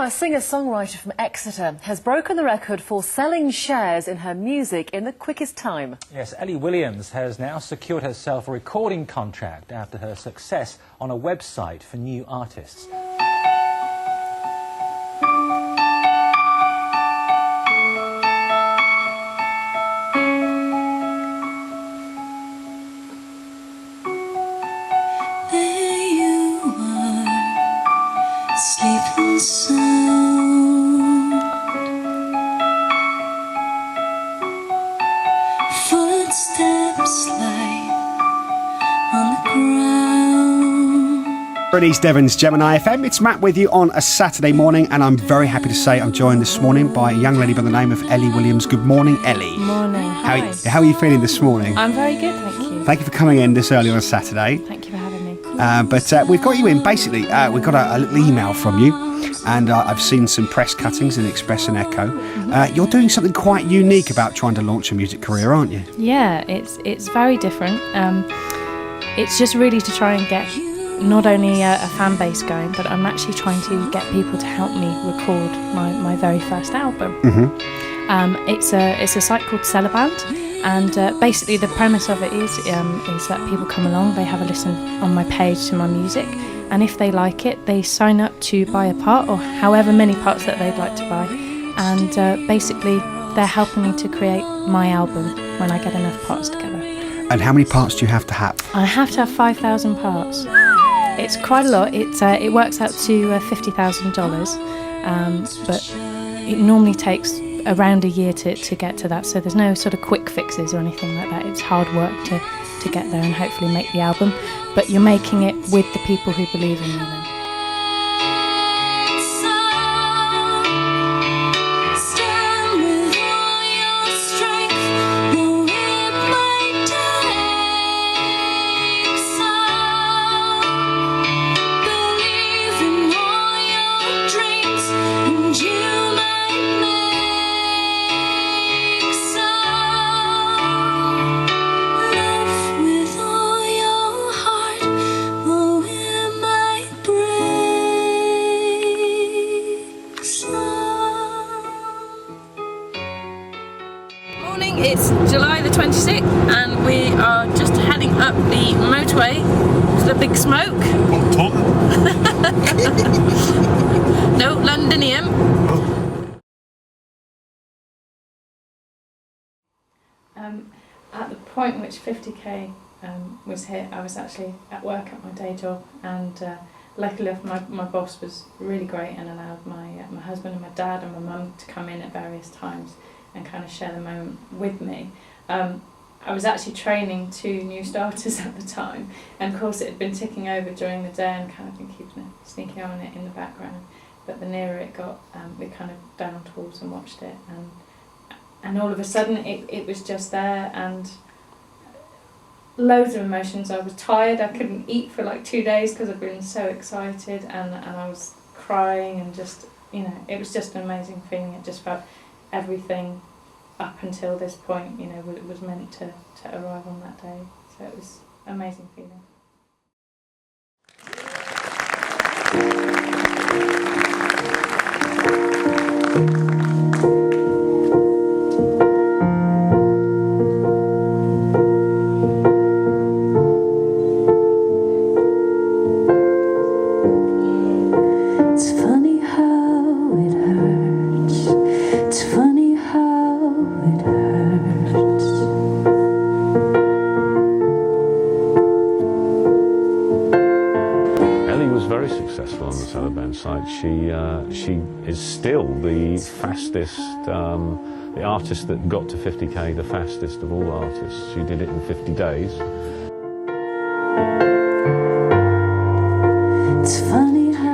a singer-songwriter from Exeter has broken the record for selling shares in her music in the quickest time. Yes, Ellie Williams has now secured herself a recording contract after her success on a website for new artists. Sleeping sound, footsteps light on the ground. At East Devon's Gemini FM, it's Matt with you on a Saturday morning, and I'm very happy to say I'm joined this morning by a young lady by the name of Ellie Williams. Good morning, Ellie. Morning. Hi. How are you feeling this morning? I'm very good, thank you. Thank you for coming in this early on a Saturday. Thank you for having me. But we've got you in, basically, we've got a little email from you, and I've seen some press cuttings in Express and Echo. You're doing something quite unique about trying to launch a music career, aren't you? Yeah, it's very different. It's just really to try and get not only a fan base going, but I'm actually trying to get people to help me record my very first album. It's a site called Band. And basically the premise of it is that people come along, they have a listen on my page to my music, and if they like it, they sign up to buy a part, or however many parts that they'd like to buy, and basically they're helping me to create my album when I get enough parts together. And how many parts do you have to have? I have to have 5,000 parts. It's quite a lot. It works out to $50,000, but it normally takes around a year to get to that, so there's no sort of quick fixes or anything like that. It's hard work to get there and hopefully make the album, but you're making it with the people who believe in you then. It's July the 26th and we are just heading up the motorway to the big smoke. No, Londinium. At the point in which 50k was hit, I was actually at work at my day job, and luckily my boss was really great and allowed my husband and my dad and my mum to come in at various times and kind of share the moment with me. I was actually training 2 new starters at the time, and of course it had been ticking over during the day and kind of been keeping a sneaky eye on it in the background, but the nearer it got, we kind of down tools and watched it, and all of a sudden it was just there, and loads of emotions. I was tired, I couldn't eat for like 2 days because I'd been so excited, and I was crying, and just, you know, it was just an amazing feeling. It just felt everything up until this point, you know, it was meant to arrive on that day. So it was an amazing feeling. It's funny how it hurts. It's funny how it hurts. Ellie was very successful on the Celeband site. She is still the fastest, the artist that got to 50k, the fastest of all artists. She did it in 50 days. It's funny how.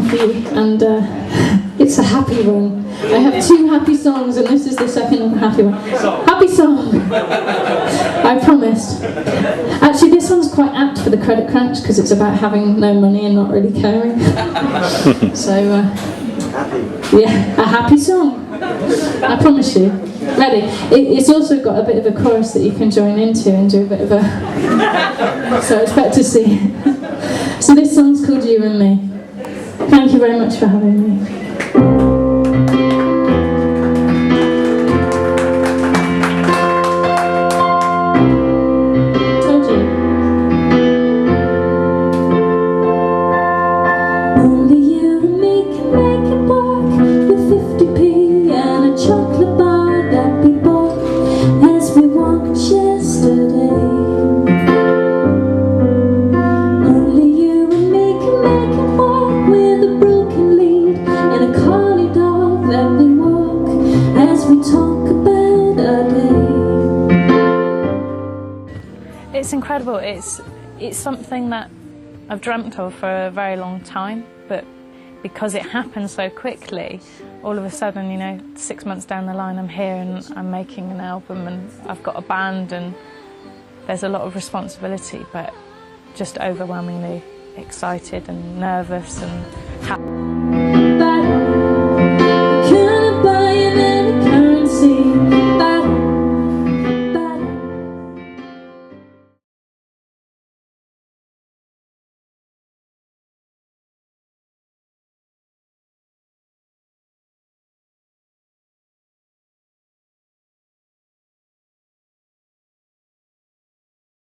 for you, and it's a happy one. I have 2 happy songs, and this is the second happy one. Happy song! I promised. Actually, this one's quite apt for the credit crunch, because it's about having no money and not really caring. So, yeah, a happy song. I promise you. Ready? It's also got a bit of a chorus that you can join into and do a bit of a... So expect to see. So this song's called You and Me. Thank you very much for having me. It's incredible. It's something that I've dreamt of for a very long time, but because it happened so quickly, all of a sudden, you know, 6 months down the line, I'm here and I'm making an album and I've got a band, and there's a lot of responsibility, but just overwhelmingly excited and nervous and happy.